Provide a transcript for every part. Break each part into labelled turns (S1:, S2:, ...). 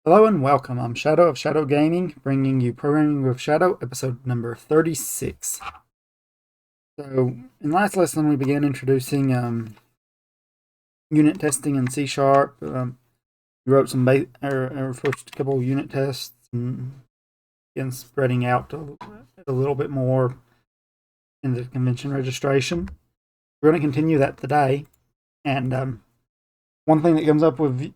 S1: Hello and welcome. I'm Shadow of Shadow Gaming, bringing you Programming with Shadow, episode number 36. So, in last lesson, we began introducing unit testing in C Sharp. We wrote some our first couple of unit tests and began spreading out a little bit more in the convention registration. We're going to continue that today. And one thing that comes up with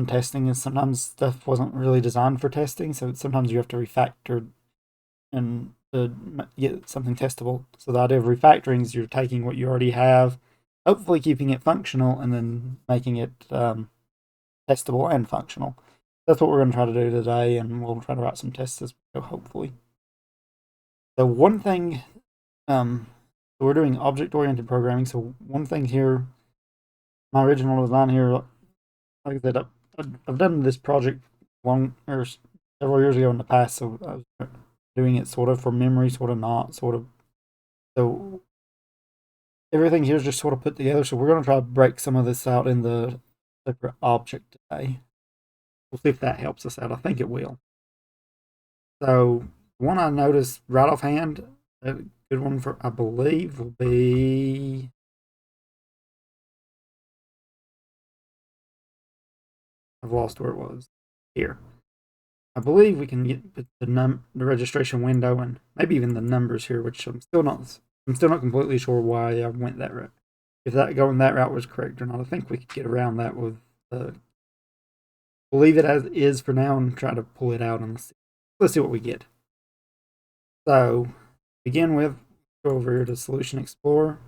S1: testing is sometimes stuff wasn't really designed for testing, so sometimes you have to refactor and get something testable. So the idea of refactoring is you're taking what you already have, hopefully keeping it functional, and then making it testable and functional. That's what we're going to try to do today, and we'll try to write some tests as we go, hopefully. So one thing, we're doing object-oriented programming, so one thing here, my original design here, like I said, I've done this project several years ago in the past, so I was doing it sort of for memory, sort of not, sort of. So everything here is just sort of put together. So we're going to try to break some of this out in the separate object today. We'll see if that helps us out. I think it will. So one I noticed right offhand, a good one for I believe will be I've lost where it was. Here. I believe we can get the registration window and maybe even the numbers here, which I'm still not completely sure why I went that route. If that going that route was correct or not. I think we could get around that with we'll leave it as is for now and try to pull it out and let's see what we get. So begin with go over here to Solution Explorer.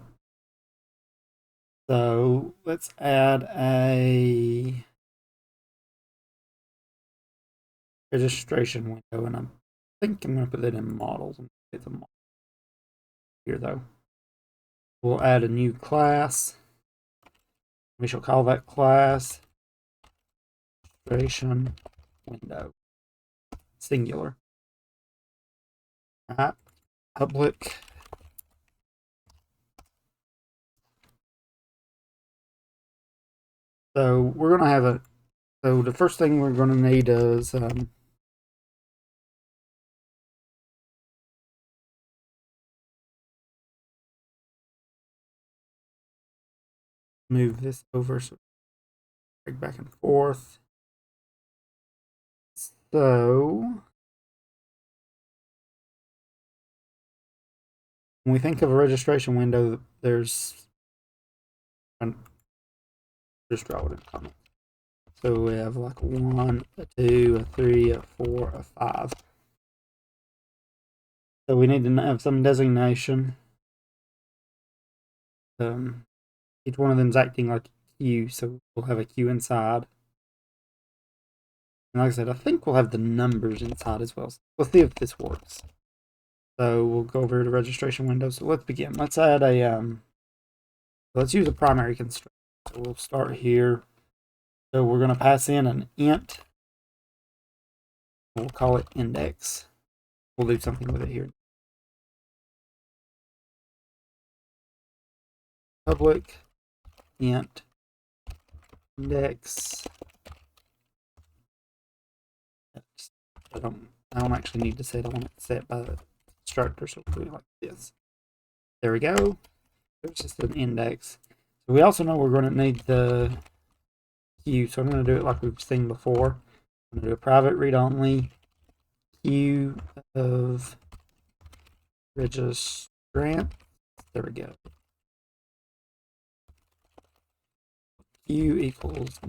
S1: So let's add a registration window, and I think I'm going to put it in models. It's a model here though. We'll add a new class. We shall call that class registration window singular. All right, public. So we're going to have a. So the first thing we're going to need is move this over so break back and forth. So when we think of a registration window, there's just draw it in comments. So we have like a 1, a 2, a 3, a 4, a 5. So we need to have some designation. Each one of them is acting like a queue, so we'll have a queue inside. And like I said, I think we'll have the numbers inside as well. So let's see if this works. So we'll go over to registration window. So let's begin. Let's add a let's use a primary constraint. So we'll start here. So we're going to pass in an int. We'll call it index. We'll do something with it here. Public int index. I don't actually need to set. I want it set by the constructor, so we'll do it like this. There we go. There's just an index. So we also know we're going to need the queue, so I'm going to do it like we've seen before. I'm going to do a private read-only queue of registrant. There we go. Queue equals.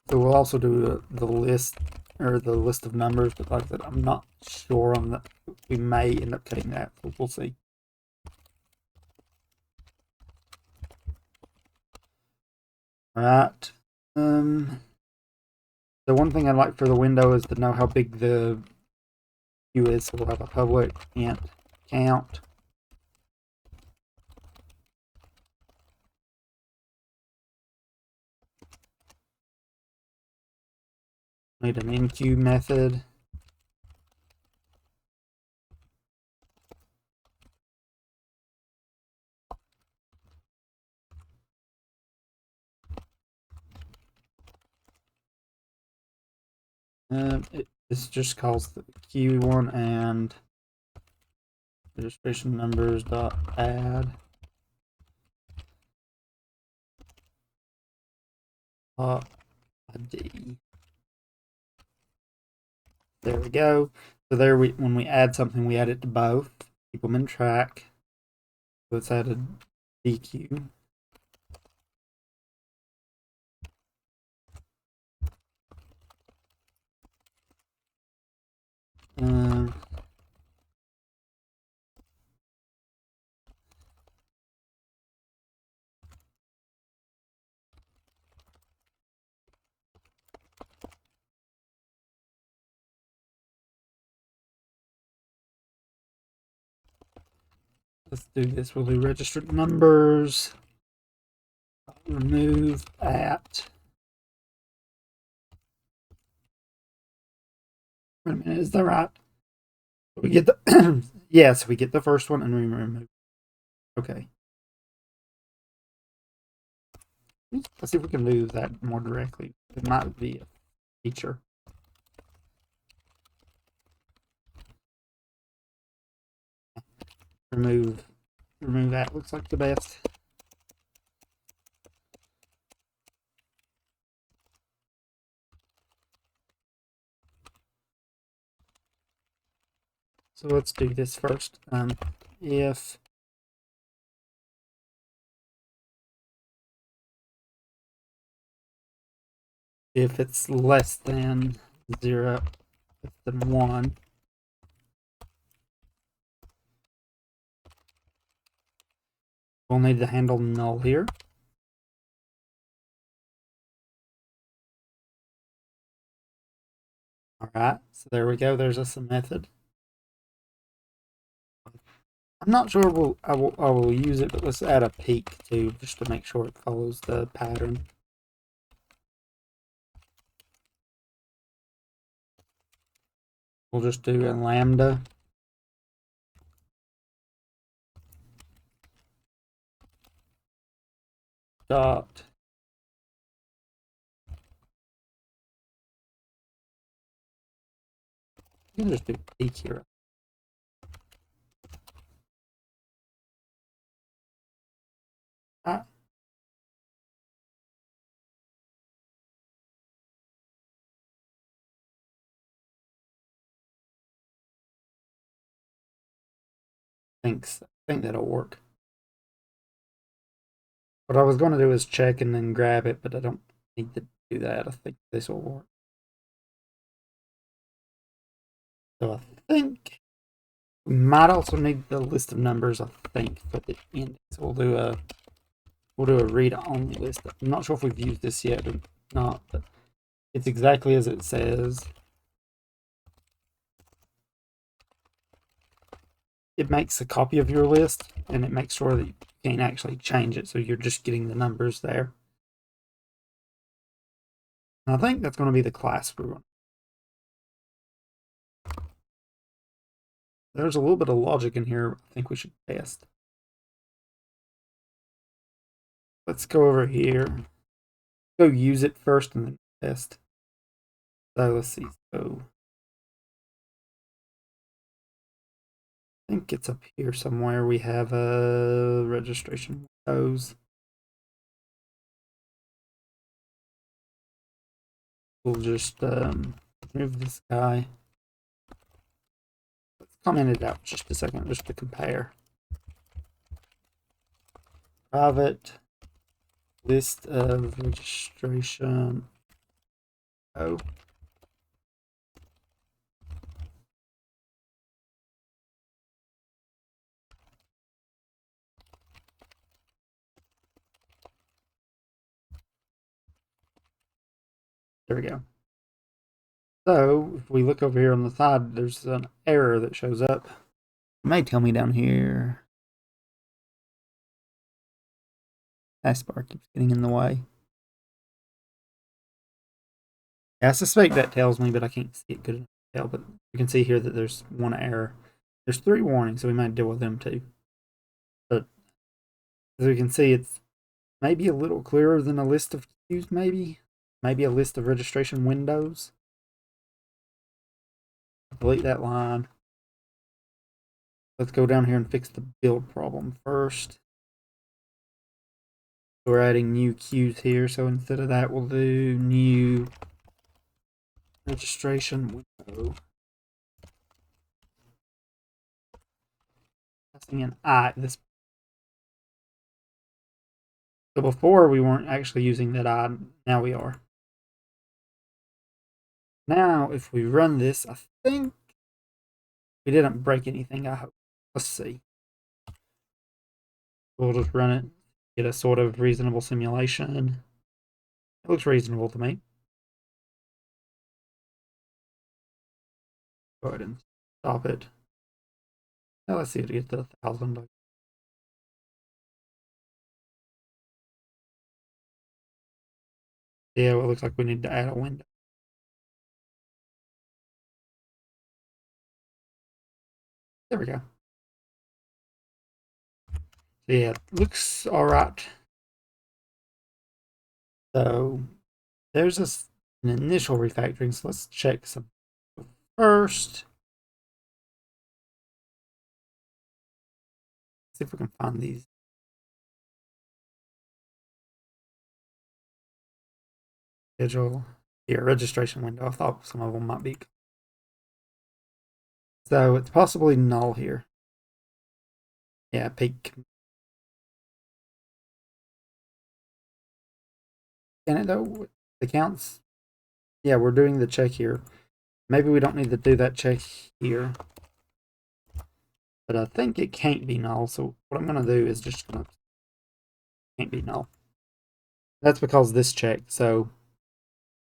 S1: So we'll also do the list or the list of numbers, but like I said, I'm not sure on that. We may end up cutting that, but we'll see. All right. The one thing I'd like for the window is to know how big the queue is. So we'll have a public int count. Need an enqueue method. This just calls the queue one and registration numbers dot add ID. There we go. So there when we add something, we add it to both. Keep them in track. So let's add a DQ. Let's do this. We'll do registered numbers. Remove at. Wait a minute, is that right? We get the yes, we get the first one and we remove. Okay. Let's see if we can do that more directly. It might be a feature. Remove that looks like the best. So let's do this first. If it's less than 0, less than 1, we'll need to handle null here. All right, so there we go. There's us a method. I'm not sure I will use it, but let's add a peak too, just to make sure it follows the pattern. We'll just do a lambda dot you can just do peak here. I think that'll work. What I was going to do is check and then grab it, but I don't need to do that. I think this will work. So I think we might also need the list of numbers, I think, for the index. So we'll do a read only list. I'm not sure if we've used this yet or not, but it's exactly as it says. It makes a copy of your list and it makes sure that you can't actually change it, so you're just getting the numbers there. And I think that's going to be the class we're running. There's a little bit of logic in here I think we should test. Let's go over here. Go use it first and then test. So let's see. So I think it's up here somewhere. We have a registration windows. We'll just remove this guy. Let's comment it out just a second, just to compare. Private list of registration. Oh. There we go. So if we look over here on the side, there's an error that shows up. It may tell me down here. Taskbar keeps getting in the way. Yeah, I suspect that tells me, but I can't see it good enough to tell. But you can see here that there's one error. There's 3 warnings, so we might deal with them too. But as we can see, it's maybe a little clearer than a list of queues, maybe a list of registration windows. delete that line. Let's go down here and fix the build problem first. We're adding new queues here, so instead of that, we'll do new registration window. Passing in I. This. So before we weren't actually using that I. Now we are. Now, if we run this, I think we didn't break anything. I hope. Let's see. We'll just run it, get a sort of reasonable simulation. It looks reasonable to me. Go ahead and stop it. Now let's see if it gets to 1,000. Yeah, well, it looks like we need to add a window. There we go. So yeah, it looks all right. So there's an initial refactoring. So let's check some first. See if we can find these. Schedule. Here, registration window. I thought some of them might be. So it's possibly null here. Yeah, peak. Can it though? The counts. Yeah, we're doing the check here. Maybe we don't need to do that check here. But I think it can't be null. So what I'm going to do is just going to can't be null. That's because this check. So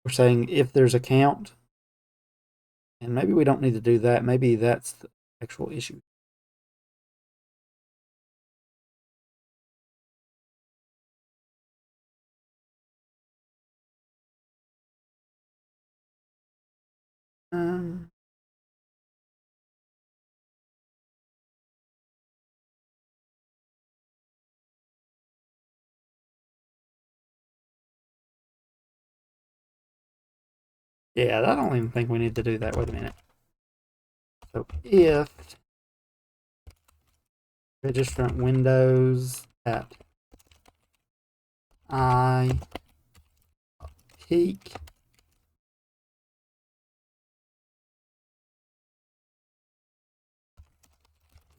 S1: we're saying if there's a count, and maybe we don't need to do that. Maybe that's the actual issue. Um, yeah, I don't even think we need to do that. Wait a minute. So if registrant windows at I peak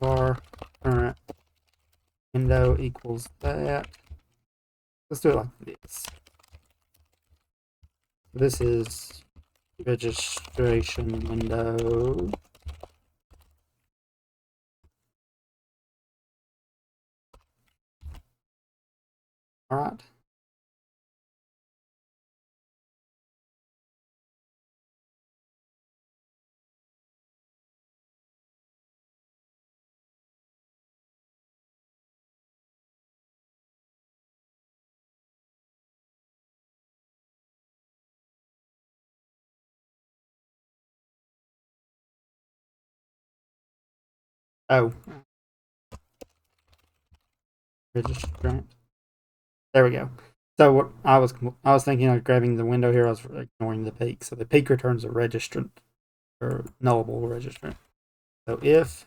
S1: var current window equals that. Let's do it like this. This is registration window. All right. Oh, registrant. There we go. So what I was thinking of grabbing the window here. I was ignoring the peak. So the peak returns a registrant or nullable registrant. So if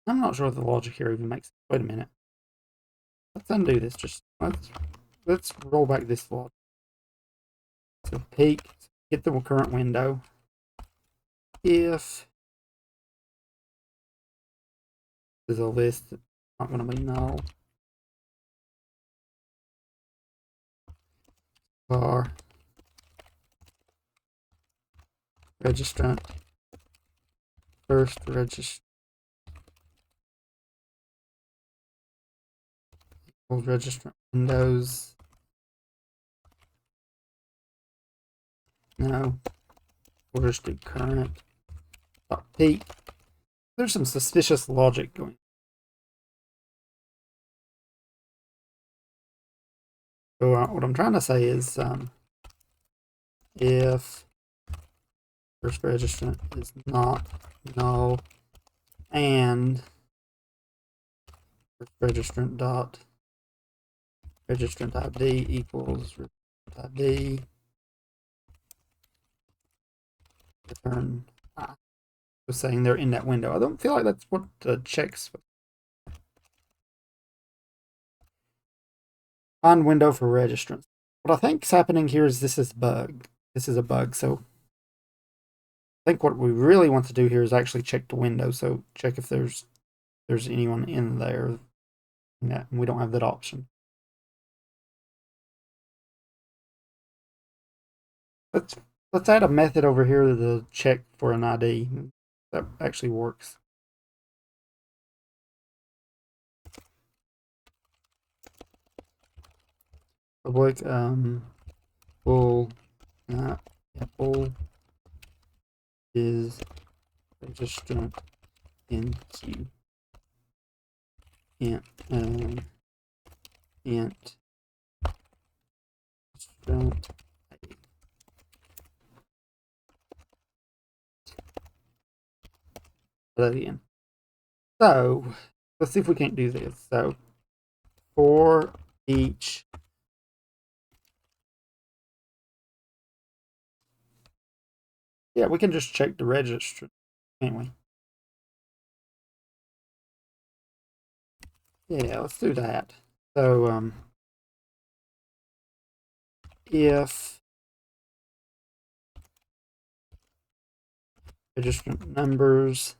S1: I'm not sure if the logic here even makes. Wait a minute. Let's undo this. Just let's roll back this logic. So peak, get the current window. If there's a list that's not going to be null, var registrant first registrant registrant windows. No, we'll just do current peak. There's some suspicious logic going. So what I'm trying to say is if first registrant is not null, and first registrant dot registrant ID equals registrant ID return I. So saying they're in that window. I don't feel like that's what the checks. Find window for registrants. What I think is happening here is this is bug. This is a bug. So I think what we really want to do here is actually check the window. So check if there's anyone in there. Yeah, and we don't have that option. Let's add a method over here to check for an ID. That actually works. Public full apple is registrant in queue. Int int registrant ID. That again. So let's see if we can't do this. So for each we can just check the register, can't we? Yeah, let's do that. So if registrant numbers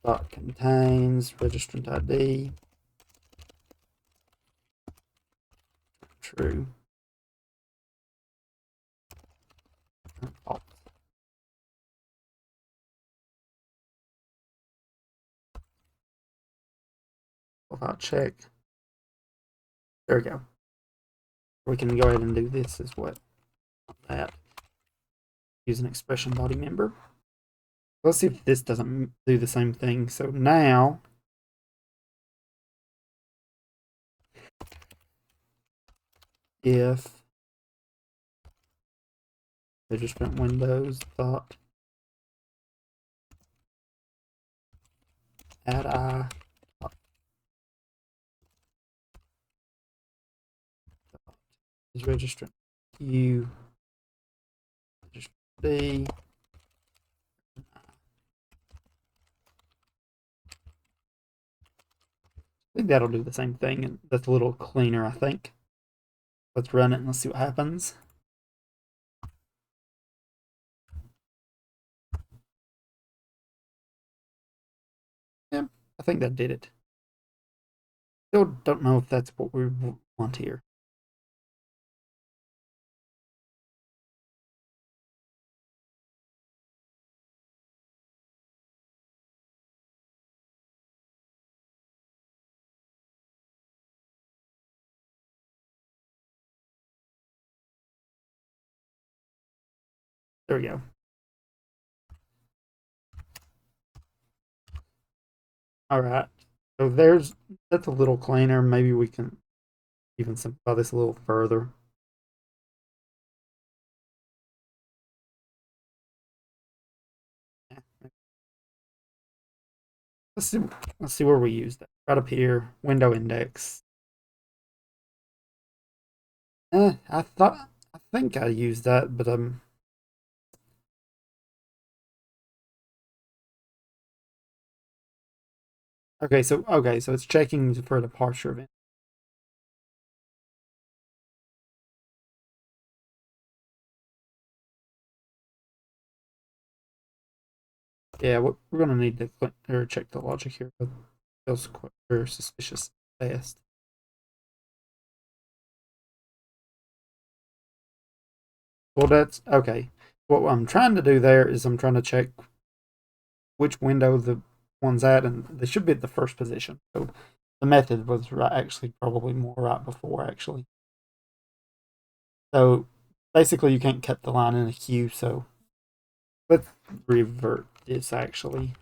S1: dot contains registrant ID true. False. Without check. There we go. We can go ahead and do this as well. That. Use an expression body member. Let's see if this doesn't do the same thing. So now if registrant windows dot add I is registrant U registrant D. I think that'll do the same thing, and that's a little cleaner, I think. Let's run it and let's see what happens. Yeah, I think that did it. Still don't know if that's what we want here. There we go. All right. So that's a little cleaner. Maybe we can even simplify this a little further. Let's see where we use that. Right up here, window index. I think I used that, but okay, so it's checking for the departure event. Yeah, we're gonna need to check the logic here, but feels quite very suspicious fast. Well, that's okay. What I'm trying to do there is I'm trying to check which window the one's at, and they should be at the first position. So the method was right, actually probably more right before actually. So basically, you can't cut the line in a queue. So let's revert this actually.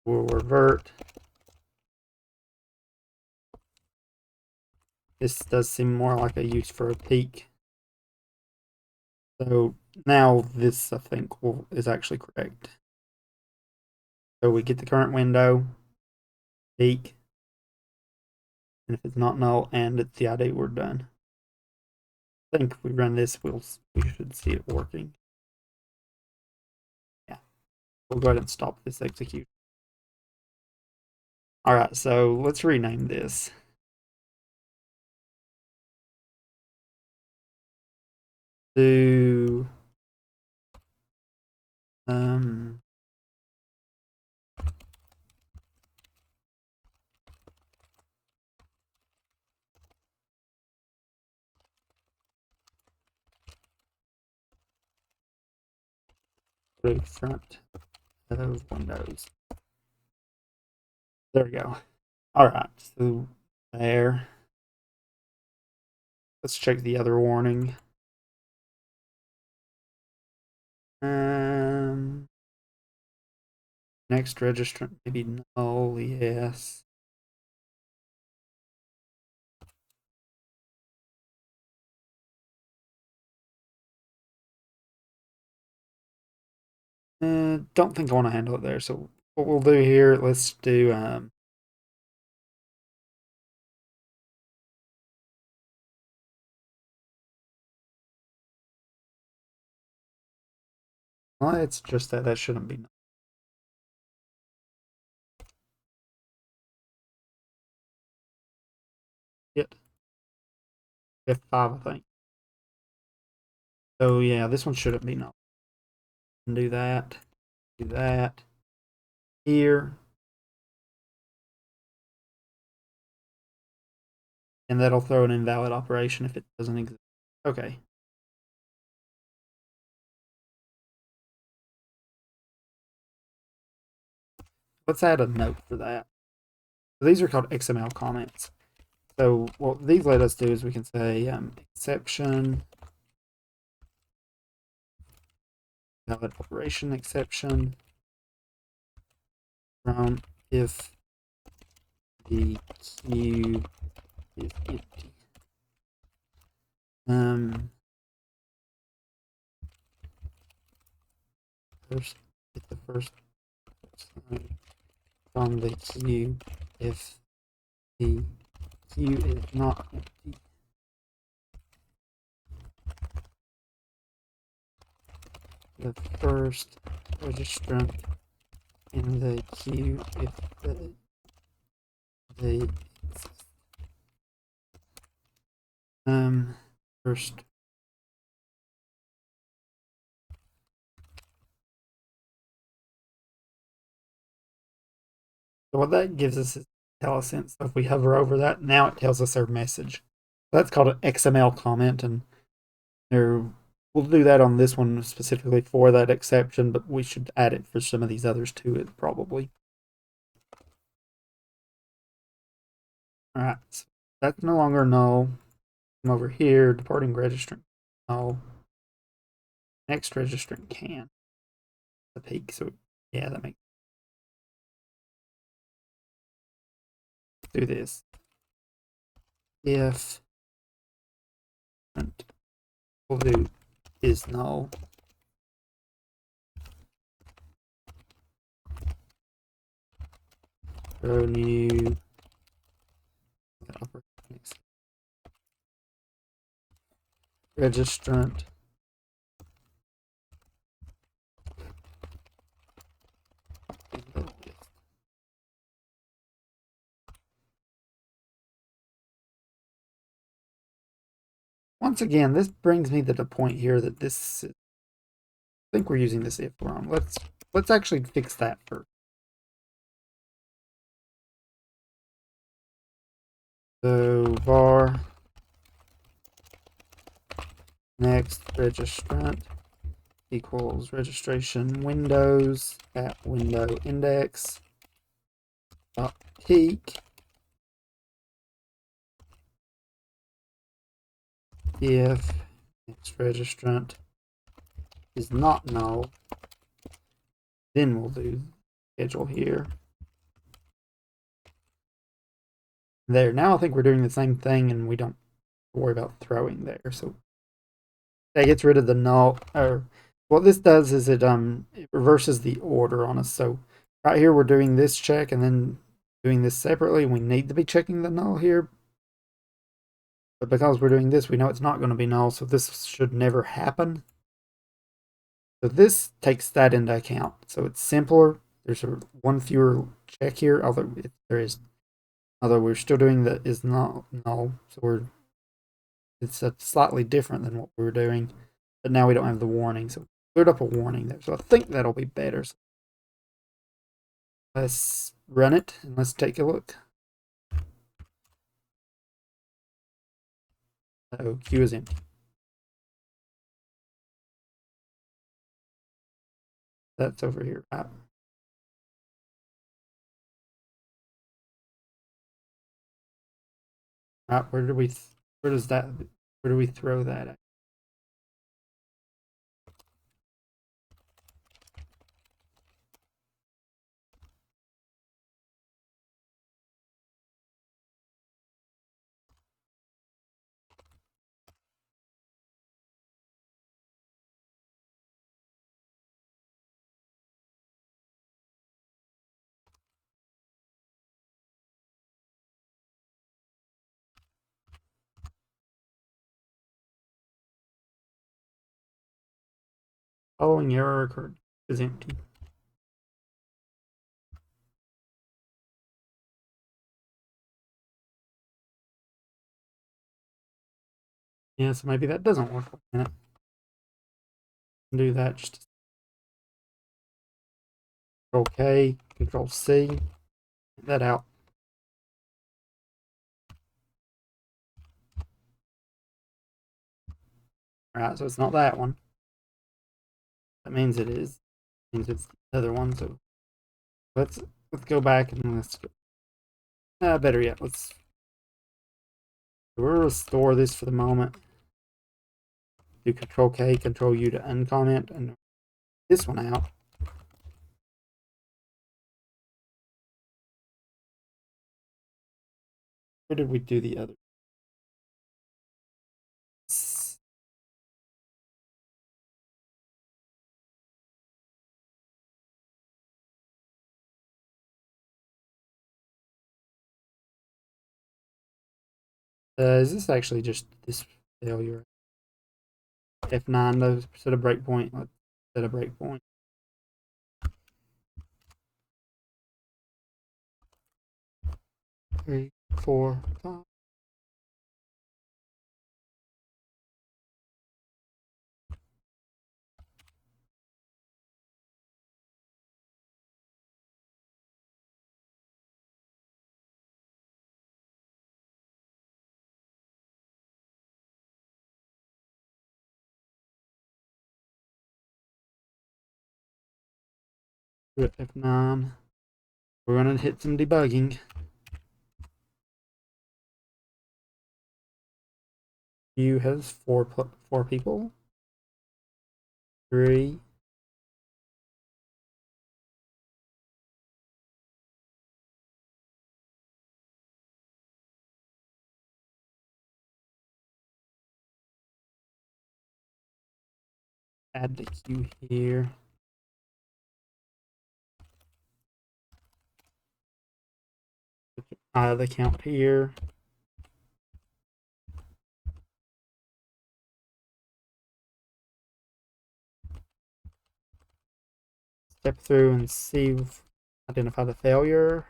S1: We'll revert This does seem more like a use for a peak. So now this, I think, is actually correct. So we get the current window, peak, and if it's not null and it's the ID, we're done. I think if we run this, we should see it working. Yeah, we'll go ahead and stop this execution. All right, so let's rename this. Do front of Windows. There we go. All right, so there. Let's check the other warning. Next registrant, maybe null, yes. Don't think I want to handle it there. So what we'll do here, let's do well, it's just that shouldn't be. It F5, I think. So yeah, this one shouldn't be null. Do that. Do that. Here. And that'll throw an invalid operation if it doesn't exist. Okay. Let's add a note for that. So these are called XML comments. So what these let us do is we can say exception, valid operation exception from if the queue is empty. First, get the first from the queue if the queue is not empty. The first registrant in the queue if they exist. First So what that gives us is IntelliSense. So if we hover over that, now it tells us our message. That's called an XML comment, and we'll do that on this one specifically for that exception, but we should add it for some of these others to it probably. All right, so that's no longer null. Come over here, departing registrant null. Next registrant can. The peak, so yeah, that makes. Do this. If we'll do is null. Throw new registrant. Once again, this brings me to the point here that this, I think we're using this if wrong. Let's actually fix that first. So var next registrant equals registration windows at window index dot peak if next registrant is not null. Then we'll do schedule here. there. Now I think we're doing the same thing and we don't worry about throwing there. So that gets rid of the null. Or what this does is it reverses the order on us. So right here we're doing this check and then doing this separately. We need to be checking the null here. But because we're doing this, we know it's not going to be null, so this should never happen. So this takes that into account. So it's simpler. There's one fewer check here, although we're still doing that is not null. So it's slightly different than what we were doing, but now we don't have the warning. So we cleared up a warning there. So I think that'll be better. So let's run it and let's take a look. So queue is empty. That's over here. Where do we throw that at? Following error occurred is empty. Yeah, so maybe that doesn't work. A minute. Do that. Just Control K, Control C. Get that out. All right, so it's not that one. That means it is. It means it's the other one. So let's go back and let's. Better yet, we'll restore this for the moment. Do Control K, Control U to uncomment, and this one out. Where did we do the other? Is this actually just this failure? F9 though, set a breakpoint. Let's set a breakpoint. 3, 4, 5. Do it F9. We're gonna hit some debugging. Queue has four people. 3. Add the queue here. The count here. Step through and see, identify the failure.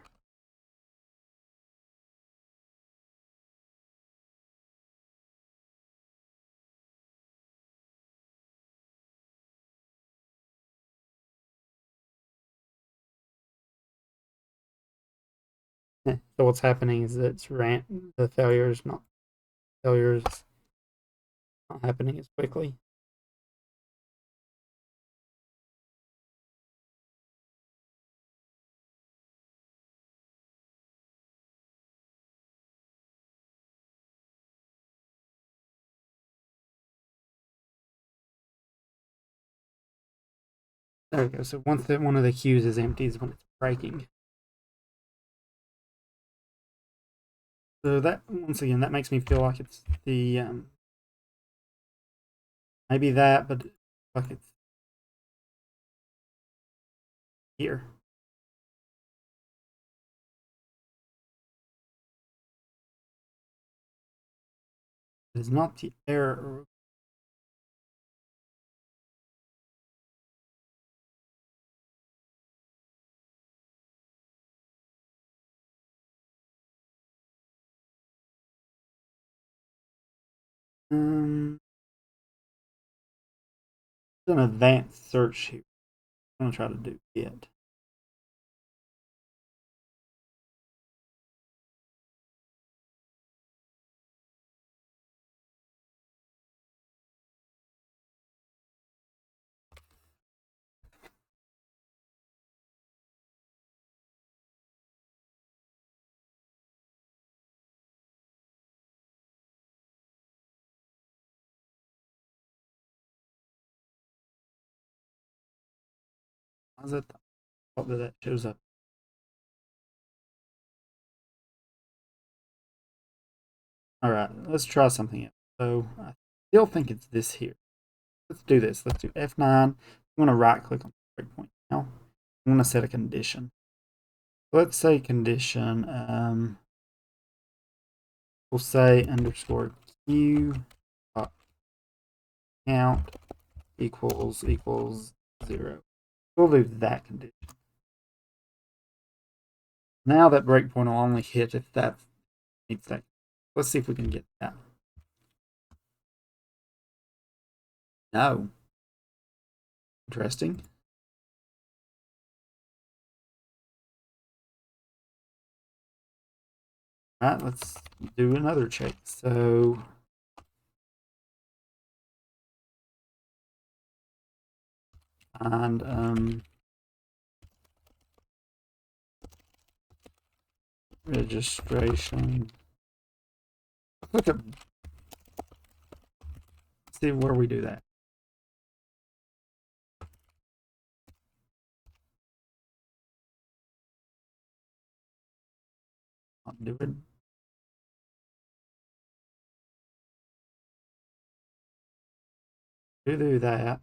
S1: So what's happening is that the failure is not happening as quickly. There we go. So once one of the queues is empty is when it's breaking. So that, once again, that makes me feel like it's the, maybe that, but like it's here. It's not the error. It's an advanced search here. I'm gonna try to do it. How's it? Hope that shows up. All right, let's try something else. So I still think it's this here. Let's do this. Let's do F9. I'm going to right click on the breakpoint now. I'm going to set a condition. Let's say condition, we'll say underscore Q count equals 0. We'll do that condition. Now that breakpoint will only hit if that meets that. Let's see if we can get that. No. Interesting. All right, let's do another check. So and registration. Look at, see where we do that. Not do it. Do that.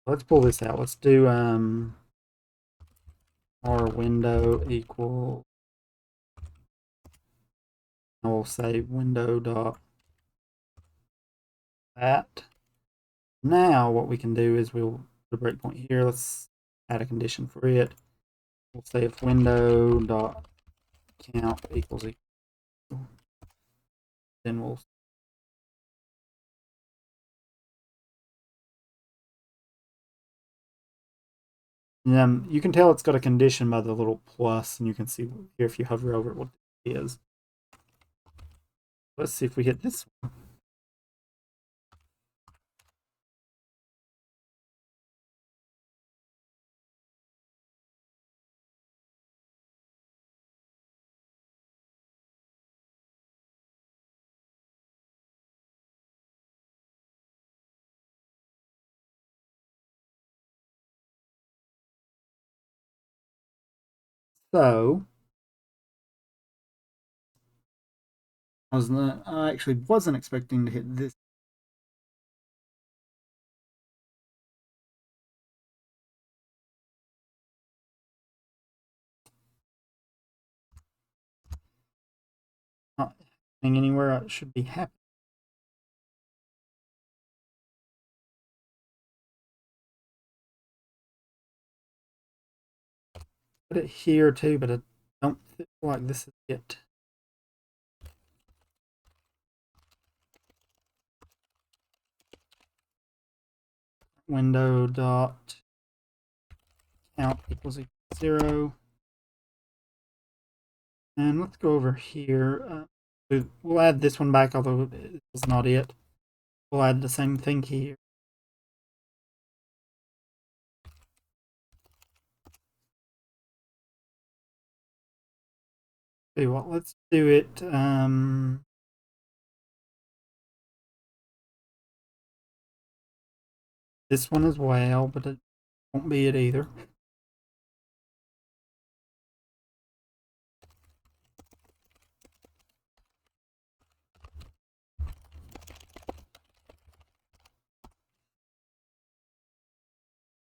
S1: Let's pull this out. Let's do our window equal. I will say window dot that. Now what we can do is we'll put a breakpoint here. Let's add a condition for it. We'll say if window dot count equals equal, then we'll you can tell it's got a condition by the little plus, and you can see here if you hover over it what it is. Let's see if we hit this one. So I actually wasn't expecting to hit this. Not happening anywhere it should be happening. Put it here too, but I don't feel like this is it. Window dot count equals 0. And let's go over here. We'll add this one back, although it was not it. We'll add the same thing here. Tell you what, let's do it. this one as well, but it won't be it either.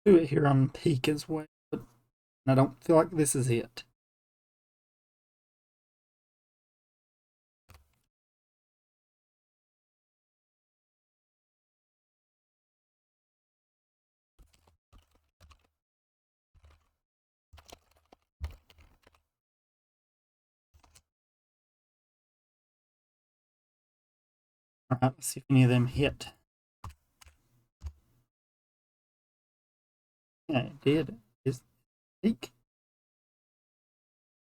S1: Do it here on peak as well, but I don't feel like this is it. All right, let's see if any of them hit. Yeah, it did. It's peak.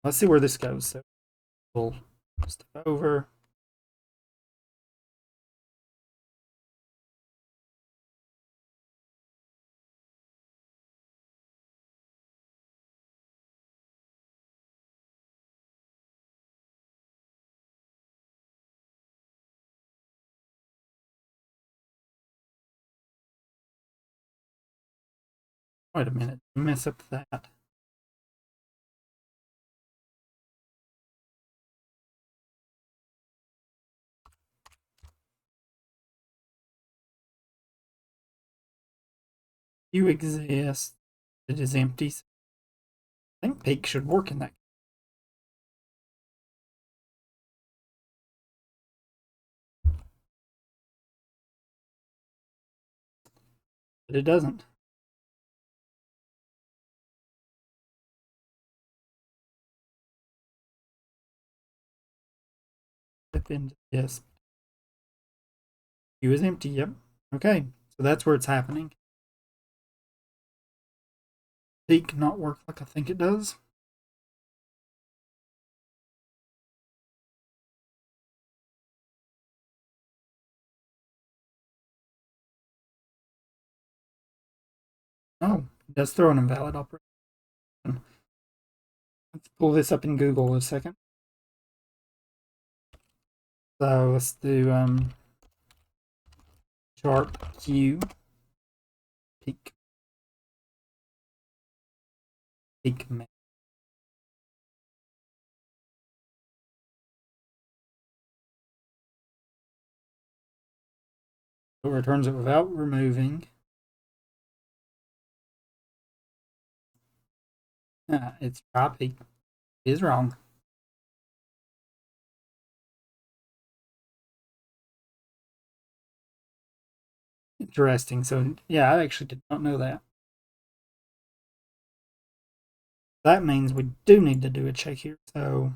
S1: Let's see where this goes. So we'll step over. Wait a minute. Mess up that. You exist. It is empty. I think peak should work in that. But it doesn't. Step into yes. Q is empty. Yep. Okay. So that's where it's happening. Peak not work like I think it does. Oh, it does throw an invalid operation. Let's pull this up in Google a second. So let's do sharp Q peak map. So it returns it without removing. It's try peak. It is wrong. Interesting. So yeah, I actually did not know that. That means we do need to do a check here. So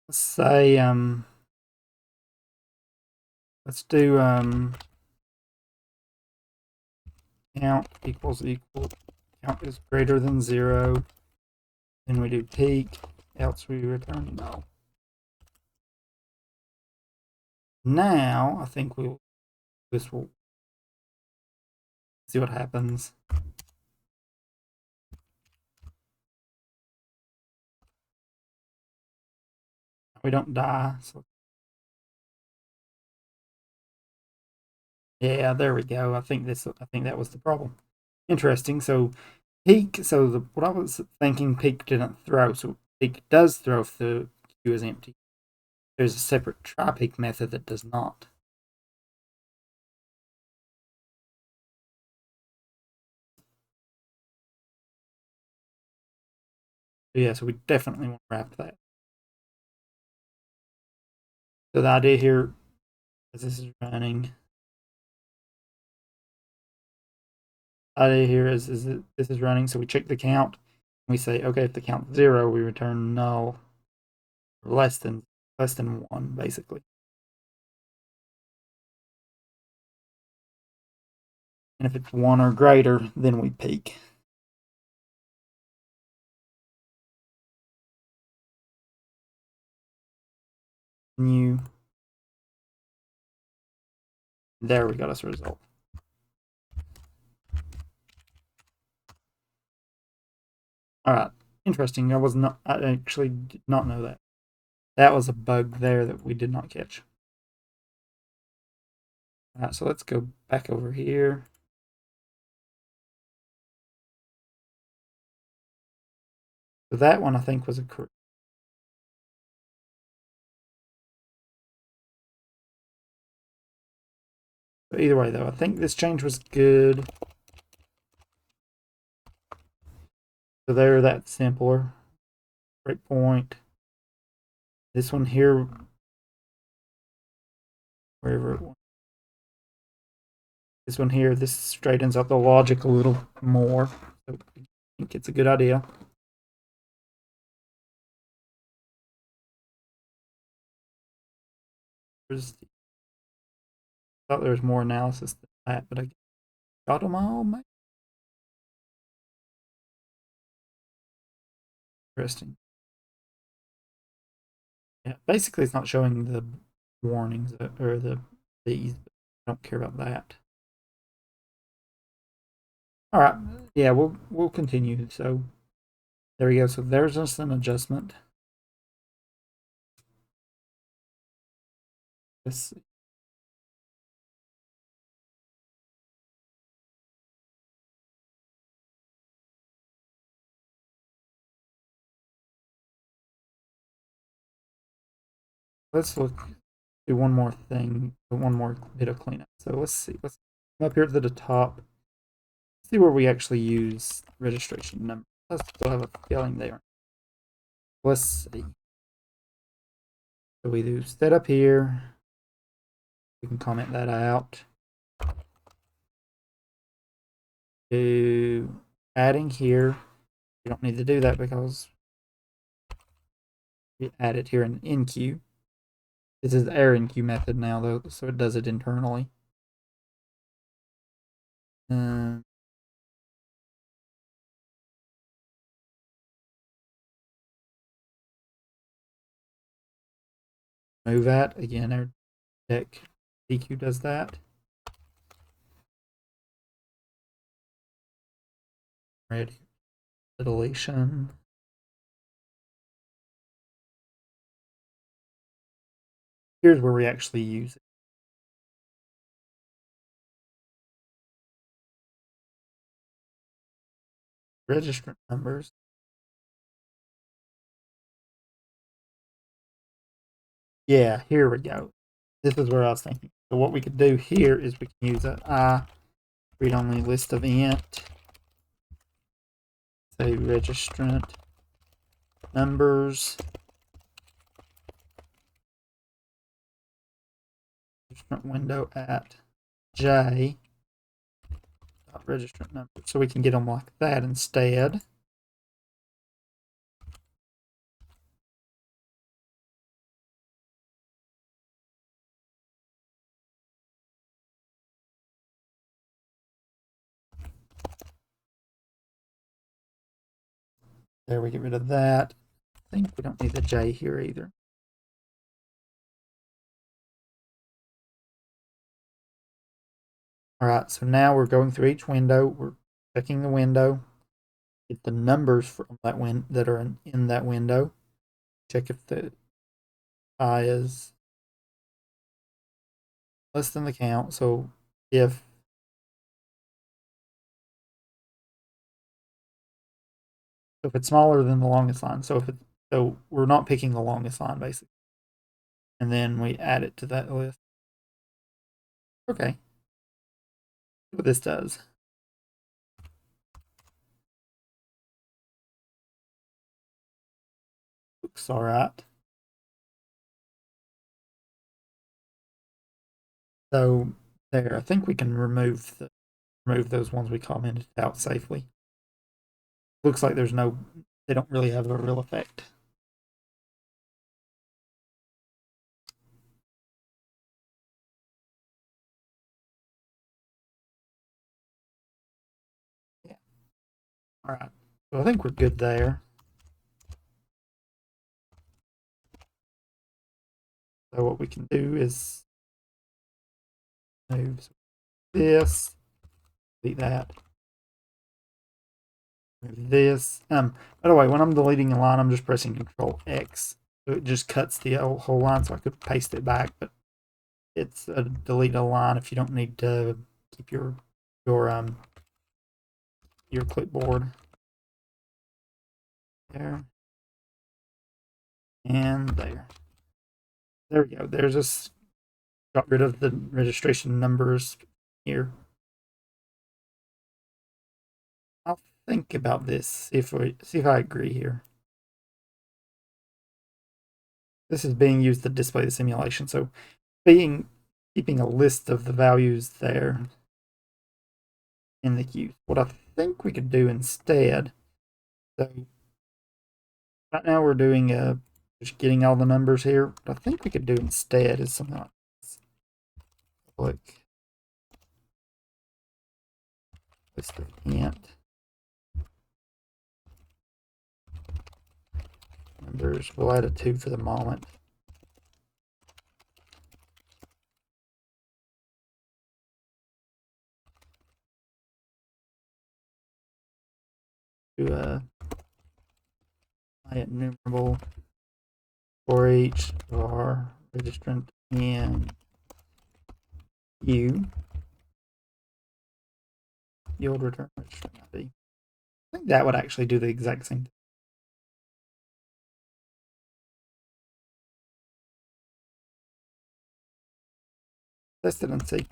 S1: let's say let's do count equals count is greater than 0. Then we do peak, else we return null. Now I think this will see what happens. We don't die. So yeah, there we go. I think that was the problem. Interesting. So peak. So what I was thinking, peak didn't throw. So peak does throw if the queue is empty. There's a separate try peak method that does not. So yeah, so we definitely want to wrap that. So the idea here, as this is running, idea here is that this is running. So we check the count. We say, okay, if the count's 0, we return null, less than 1, basically. And if it's 1 or greater, then we peak. New. There we got us a result. All right, interesting. I actually did not know that. That was a bug there that we did not catch. All right, so let's go back over here. So that one I think was a correct. But either way, though, I think this change was good. So there, that's simpler. Breakpoint. This one here, wherever it was. This one here, this straightens out the logic a little more. So I think it's a good idea. I thought there was more analysis than that, but I got them all. Interesting. Yeah, basically it's not showing the warnings or these. I don't care about that. All right, yeah, we'll continue. So there we go. So there's just an adjustment. Let's see. Let's do one more thing, one more bit of cleanup. So let's see. Let's come up here to the top. See where we actually use registration number. I still have a feeling they are. Let's see. So we do setup here. We can comment that out. Do adding here. You don't need to do that because we add it here in enqueue. This is the error enqueue method now, though, so it does it internally. Move that again. Our deck DQ does that. Ready. Deletion. Here's where we actually use it. Registrant numbers. Yeah, here we go. This is where I was thinking. So what we could do here is we can use a read-only list of int. Say registrant numbers. Registrant window at j. Registrant number. So we can get them like that instead. There, we get rid of that. I think we don't need the J here either. All right, so now we're going through each window. We're checking the window. Get the numbers from that that are in that window. Check if the I is less than the count. So if it's smaller than the longest line, so we're not picking the longest line basically, and then we add it to that list. Okay, see what this does. Looks all right. So there, I think we can remove those ones we commented out safely. Looks like they don't really have a real effect. Yeah. All right. So I think we're good there. So what we can do is move this, delete that, move this. By the way, when I'm deleting a line, I'm just pressing Control X. So it just cuts the whole line, so I could paste it back. But it's a delete a line if you don't need to keep your clipboard there and there. There we go. There's this. Got rid of the registration numbers here. I'll think about this. See if I agree here. This is being used to display the simulation. So keeping a list of the values there in the queue. What I think we could do instead. So right now we're doing just getting all the numbers here. What I think we could do instead is something like this. Click list of int numbers. We'll add a 2 for the moment. Do a enumerable for each var registrant in U yield return registrant ID. I think that would actually do the exact same thing. Test it and see.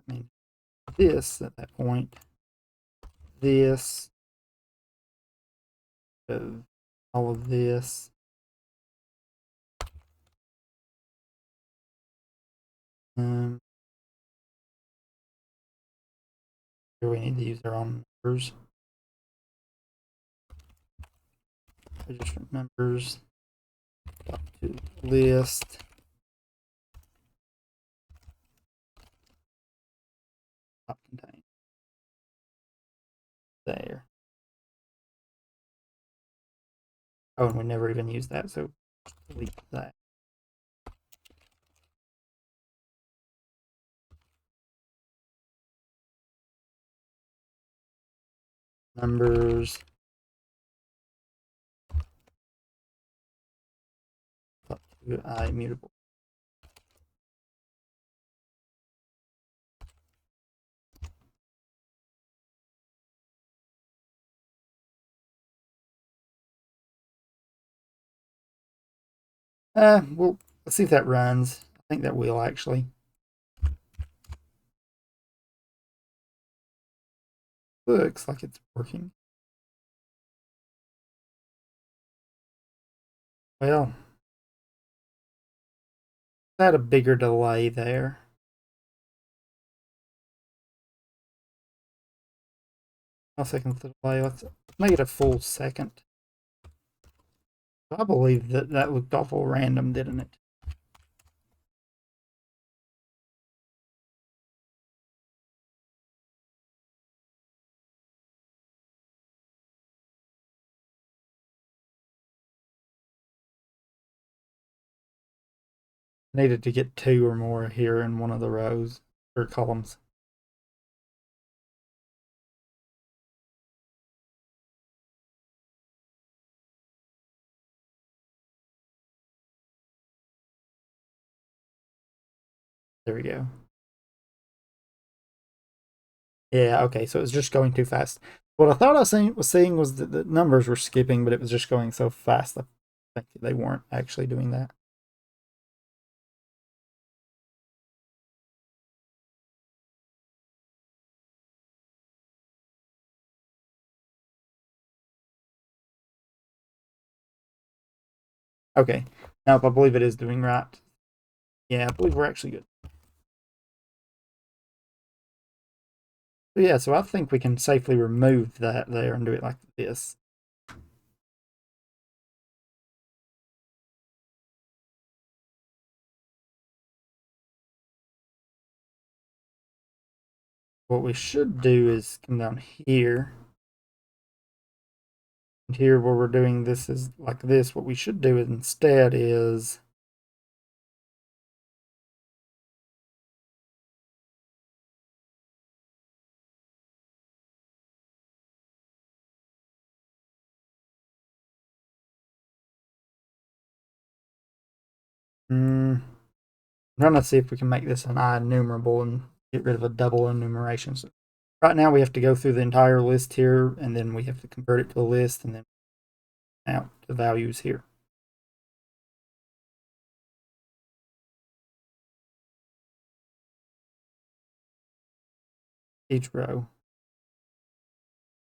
S1: I mean, this at that point, this, all of this. Here we need to use our own numbers. Registrant members. To list. Contain. There. Oh, and we never even used that, so delete that. Numbers. Immutable. Well, let's see if that runs. I think that will actually. Looks like it's working. Well, had a bigger delay there. No seconds delay. Let's make it a full second. I believe that looked awful random, didn't it? Needed to get 2 or more here in one of the rows or columns. There we go. Yeah, okay, so it was just going too fast. What I thought I was seeing was that the numbers were skipping, but it was just going so fast. I think they weren't actually doing that. Okay, now I believe it is doing right. Yeah, I believe we're actually good. So yeah, so I think we can safely remove that there and do it like this. What we should do is come down here. And here where we're doing this is like this. What we should do instead is I'm trying to see if we can make this an enumerable and get rid of a double enumeration. So right now we have to go through the entire list here, and then we have to convert it to a list, and then out the values here. Each row.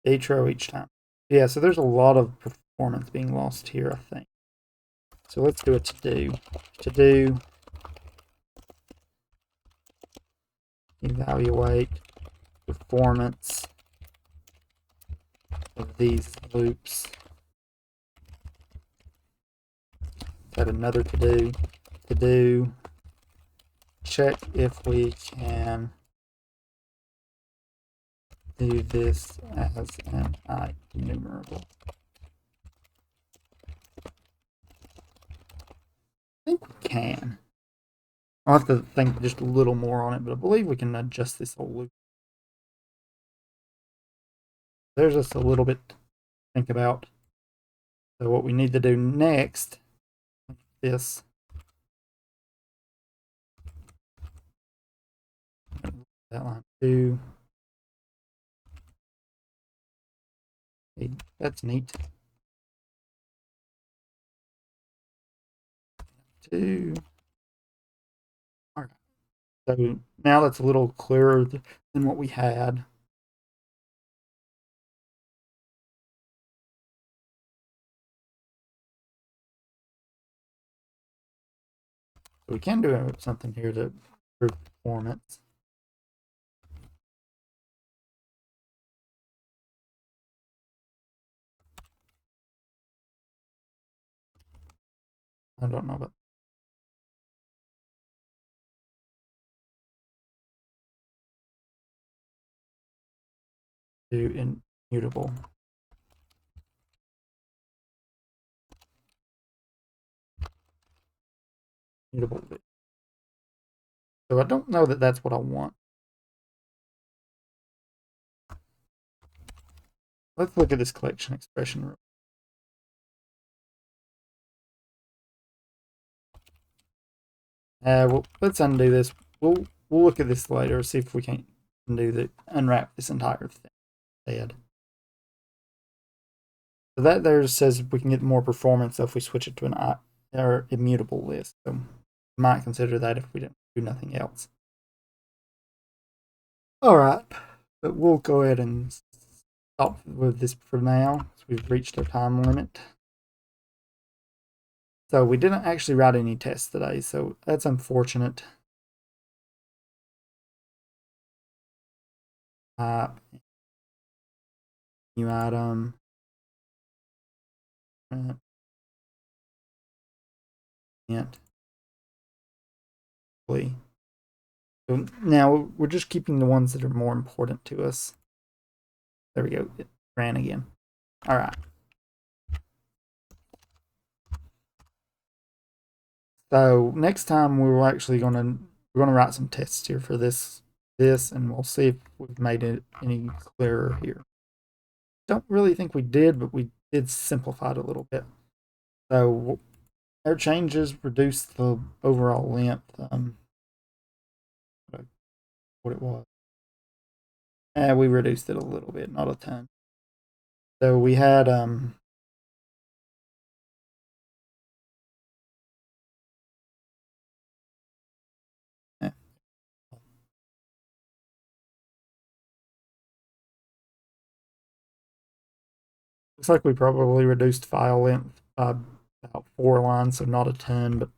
S1: Each row each time. Yeah, so there's a lot of performance being lost here, I think. So let's do a to-do. To-do. Evaluate performance of these loops. Got another to-do. To-do. Check if we can do this as an enumerable. I think we can. I'll have to think just a little more on it, but I believe we can adjust this whole loop. There's just a little bit to think about. So what we need to do next, this. That line 2. That's neat. 2. All right. So now that's a little clearer than what we had. So we can do something here to improve performance. I don't know about do immutable. Mutable. So I don't know that that's what I want. Let's look at this collection expression. Well, let's undo this. We'll look at this later. See if we can't unwrap this entire thing. Instead. So that there says we can get more performance if we switch it to an immutable list. So we might consider that if we don't do nothing else. All right, but we'll go ahead and stop with this for now. So we've reached our time limit. So we didn't actually write any tests today, so that's unfortunate. New item. Int. So now we're just keeping the ones that are more important to us. There we go. It ran again. All right. So next time we're actually gonna write some tests here for this, and we'll see if we've made it any clearer here. Don't really think we did, but we did simplify it a little bit. So our changes reduced the overall length. What it was. We reduced it a little bit, not a ton. So we had looks like we probably reduced file length by about 4 lines, so not a ton, but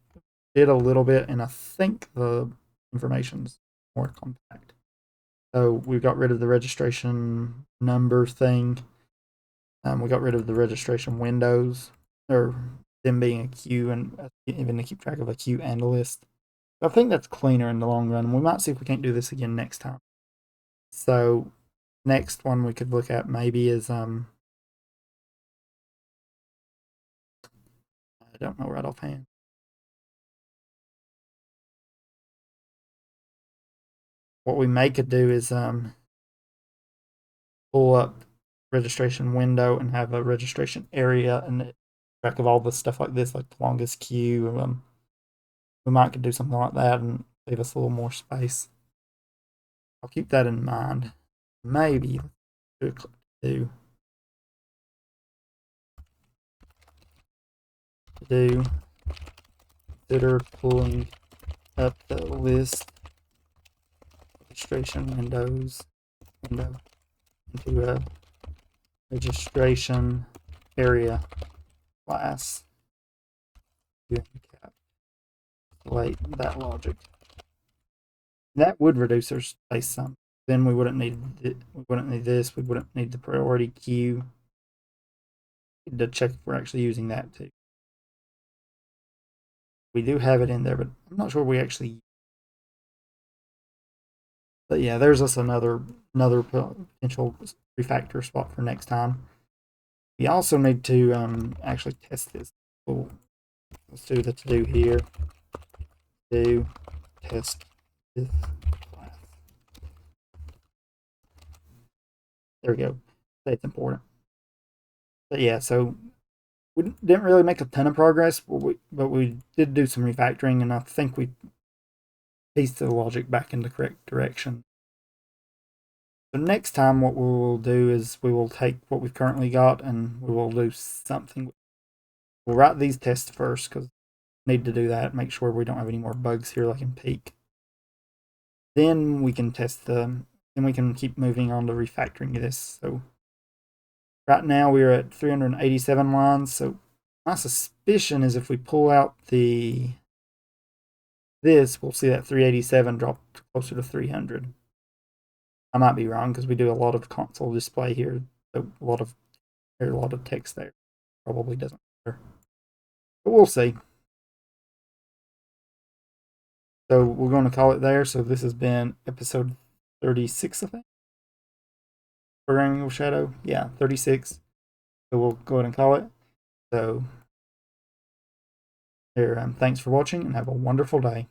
S1: did a little bit, and I think the information's more compact. So we got rid of the registration number thing. We got rid of the registration windows, or them being a queue, and even to keep track of a queue and a list. I think that's cleaner in the long run. We might see if we can't do this again next time. So next one we could look at maybe is I don't know right offhand. What we may could do is pull up registration window and have a registration area and track of all the stuff like this, like the longest queue, we might could do something like that and leave us a little more space. I'll keep that in mind. Maybe do consider pulling up the list registration window into a registration area class. Encapsulate that logic. That would reduce our space some. Then we wouldn't need this. We wouldn't need the priority queue. To check if we're actually using that too. We do have it in there, but I'm not sure we actually. But yeah, there's us another potential refactor spot for next time. We also need to actually test this. Let's do the to do here. Do test this class. There we go. Say it's important. But yeah, so we didn't really make a ton of progress, but we did do some refactoring, and I think we pieced the logic back in the correct direction. So next time what we will do is we will take what we've currently got and we will do something. We'll write these tests first because we need to do that, make sure we don't have any more bugs here like in peak. Then we can test then we can keep moving on to refactoring this. So right now we're at 387 lines. So my suspicion is if we pull out this, we'll see that 387 drop closer to 300. I might be wrong because we do a lot of console display here. So a lot of text there. Probably doesn't matter. But we'll see. So we're going to call it there. So this has been episode 36, I think. Programming with Shadow. Yeah, 36. So we'll go ahead and call it. So here, thanks for watching and have a wonderful day.